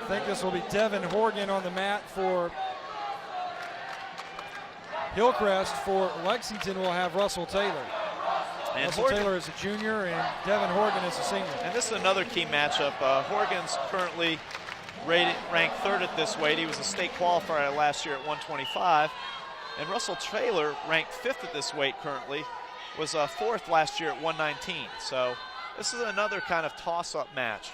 I think this will be Devin Horgan on the mat for Hillcrest. For Lexington, we'll have Russell Taylor. And Russell Taylor is a junior, and Devin Horgan is a senior. And this is another key matchup. Horgan's currently ranked third at this weight. He was a state qualifier last year at 125. And Russell Taylor, ranked fifth at this weight currently, was fourth last year at 119. So this is another kind of toss-up match.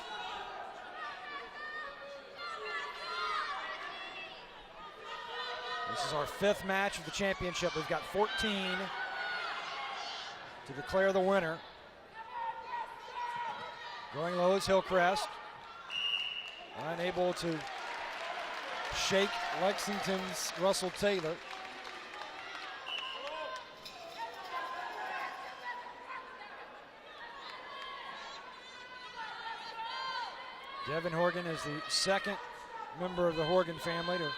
This is our fifth match of the championship. We've got 14 to declare the winner. Going low is Hillcrest. Unable to shake Lexington's Russell Taylor. Devin Horgan is the second member of the Horgan family to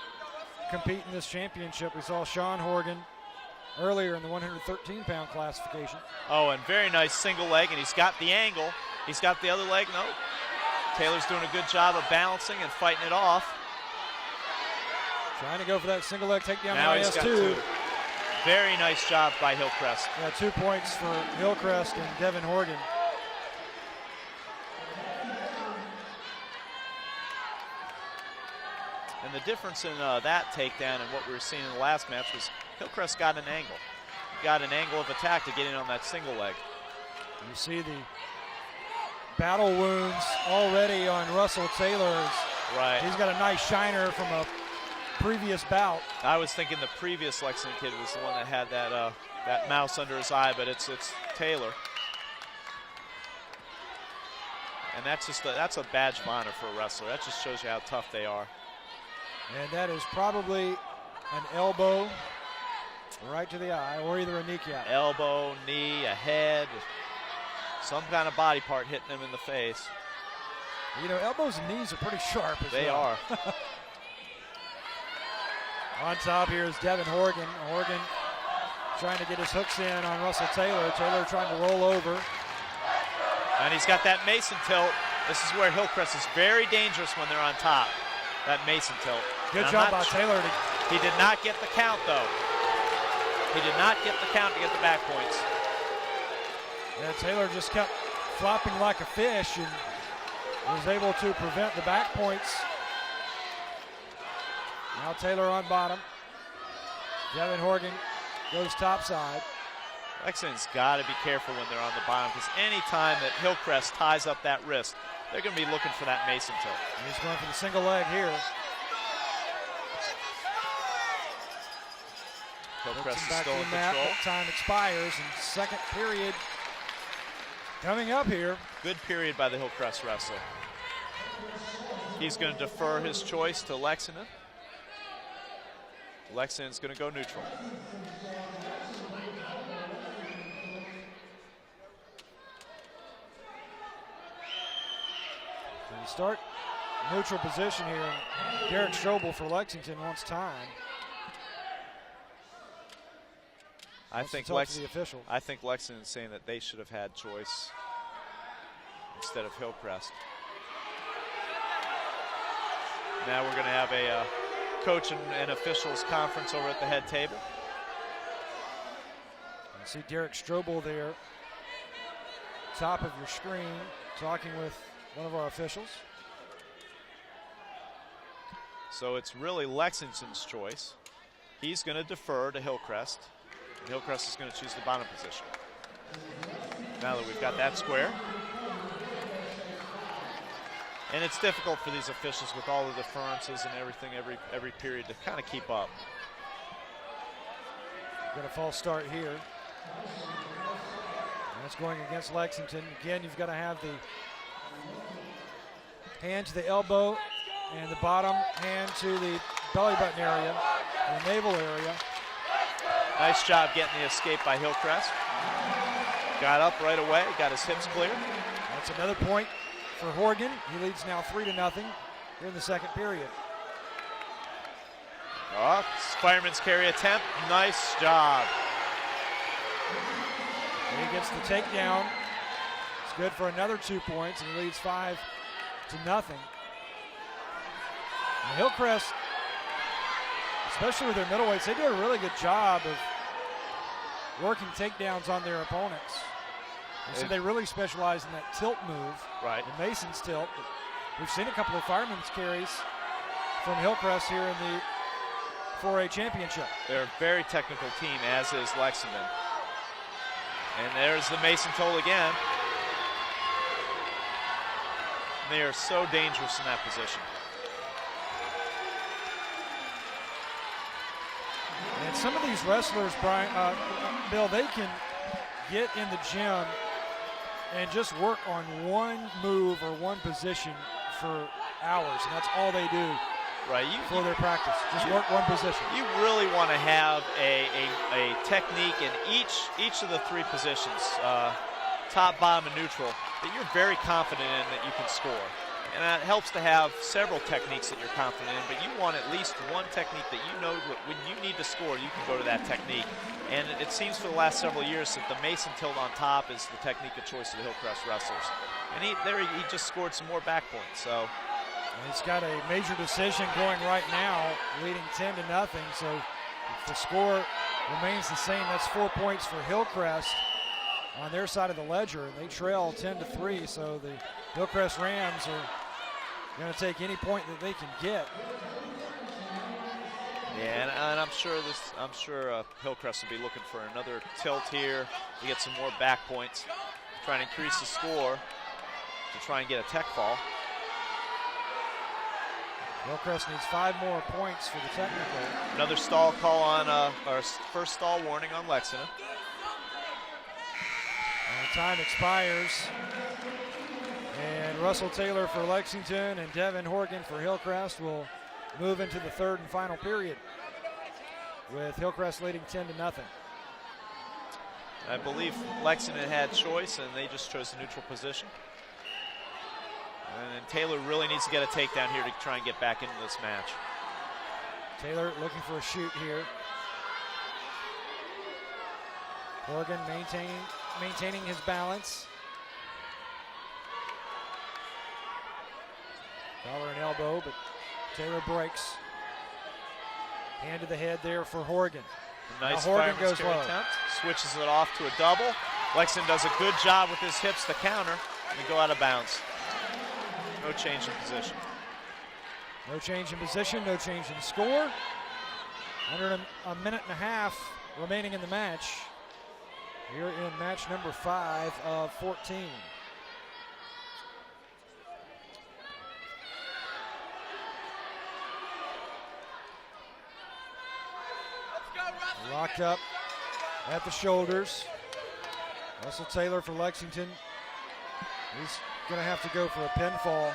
compete in this championship. We saw Sean Horgan earlier in the 113-pound classification. Oh, and very nice single leg, and he's got the angle. He's got the other leg. No. Taylor's doing a good job of balancing and fighting it off. Trying to go for that single leg takedown. Now he's got two. Very nice job by Hillcrest. Yeah, 2 points for Hillcrest and Devin Horgan. And the difference in that takedown and what we were seeing in the last match was Hillcrest got an angle. Got an angle of attack to get in on that single leg. You see the battle wounds already on Russell Taylor. Right. He's got a nice shiner from a previous bout. I was thinking the previous Lexington kid was the one that had that that mouse under his eye, but it's Taylor. And that's a badge of honor for a wrestler. That just shows you how tough they are. And that is probably an elbow right to the eye, or either a kneecap. Elbow, knee, a head, some kind of body part hitting him in the face. You know, elbows and knees are pretty sharp as They well. are. On top here is Devin Horgan. Horgan trying to get his hooks in on Russell Taylor. Taylor trying to roll over. And he's got that Mason tilt. This is where Hillcrest is very dangerous when they're on top. That Mason tilt. Good job by Taylor. He did not get the count, though. He did not get the count to get the back points. Yeah, Taylor just kept flopping like a fish and was able to prevent the back points. Now Taylor on bottom. Devin Horgan goes topside. Lexington's got to be careful when they're on the bottom, because any time that Hillcrest ties up that wrist, they're going to be looking for that Mason tilt. He's going for the single leg here. Hillcrest is back still in mat. control. Time expires, and second period coming up here. Good period by the Hillcrest wrestler. He's going to defer his choice to Lexington. Lexington's going to go neutral. We start neutral position here, and Derek Strobel for Lexington wants time. I think Lexington's saying that they should have had choice instead of Hillcrest. Now we're going to have a coach and officials conference over at the head table. You see Derek Strobel there, top of your screen, talking with one of our officials. So it's really Lexington's choice. He's going to defer to Hillcrest. And Hillcrest is going to choose the bottom position. Now that we've got that square. And it's difficult for these officials with all the deferences and everything every period to kind of keep up. Got a false start here. That's going against Lexington. Again, you've got to have the hand to the elbow and the bottom hand to the belly button area, the navel area. Nice job getting the escape by Hillcrest. Got up right away, got his hips clear. That's another point for Horgan. He leads now 3-0 here in the second period. Oh, fireman's carry attempt. Nice job. And he gets the takedown. It's good for another 2 points, and he leads 5-0. And Hillcrest, especially with their middleweights, they do a really good job of working takedowns on their opponents. And so they really specialize in that tilt move, right? The Mason's tilt. We've seen a couple of firemen's carries from Hillcrest here in the 4A championship. They're a very technical team, as is Lexington. And there's the Mason tilt again. They are so dangerous in that position. And some of these wrestlers, Brian, Bill, they can get in the gym and just work on one move or one position for hours, and that's all they do for their practice. Just work one position. You really want to have a technique in each of the three positions, top, bottom, and neutral, that you're very confident in that you can score. And it helps to have several techniques that you're confident in, but you want at least one technique that you know when you need to score, you can go to that technique. And it seems for the last several years that the Mason tilt on top is the technique of choice of the Hillcrest wrestlers. And he just scored some more back points. So he's got a major decision going right now, leading 10-0. So if the score remains the same, that's 4 points for Hillcrest on their side of the ledger. They trail 10-3, so the Hillcrest Rams are going to take any point that they can get. Yeah, and I'm sure Hillcrest will be looking for another tilt here to get some more back points, trying to increase the score to try and get a tech fall. Hillcrest needs 5 more points for the technical. Another stall call on, our first stall warning on Lexington. And time expires. And Russell Taylor for Lexington and Devin Horgan for Hillcrest will move into the third and final period, with Hillcrest leading 10-0. I believe Lexington had choice, and they just chose a neutral position. And Taylor really needs to get a takedown here to try and get back into this match. Taylor looking for a shoot here. Horgan maintaining his balance. Collar and elbow, but Taylor breaks. Hand to the head there for Horgan. A nice Horgan goes carry low. attempt. Switches it off to a double. Lexington does a good job with his hips to counter and go out of bounds. No change in position. No change in position, no change in score. Under a minute and a half remaining in the match. Here in match number 5 of 14. Locked up at the shoulders. Russell Taylor for Lexington. He's going to have to go for a pinfall.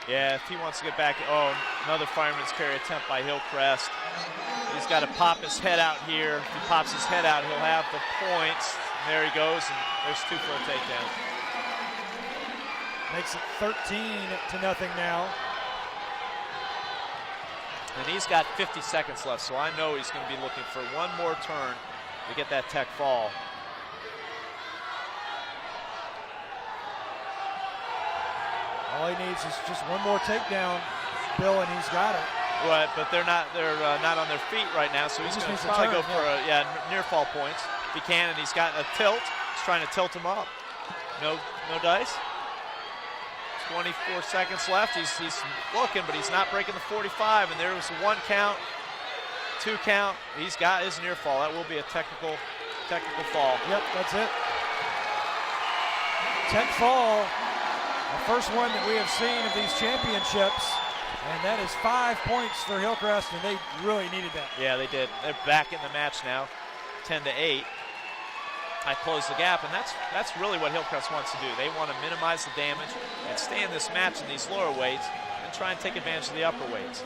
Yeah, if he wants to get back. Oh, another fireman's carry attempt by Hillcrest. He's got to pop his head out here. If he pops his head out, he'll have the points. And there he goes, and there's 2 for a takedown. Makes it 13-0 now. And he's got 50 seconds left, so I know he's going to be looking for one more turn to get that tech fall. All he needs is just one more takedown, Bill, and he's got it. Right, but they're not on their feet right now, so he's going to probably go for near fall points if he can, and he's got a tilt. He's trying to tilt him up. No dice. 24 seconds left. He's looking, but he's not breaking the 45, and there was a 1 count, 2 count. He's got his near fall. That will be a technical fall. Yep, that's it. Tech fall, the first one that we have seen of these championships, and that is 5 points for Hillcrest, and they really needed that. Yeah, they did. They're back in the match now, 10-8. I closed the gap, and that's really what Hillcrest wants to do. They want to minimize the damage and stay in this match in these lower weights and try and take advantage of the upper weights.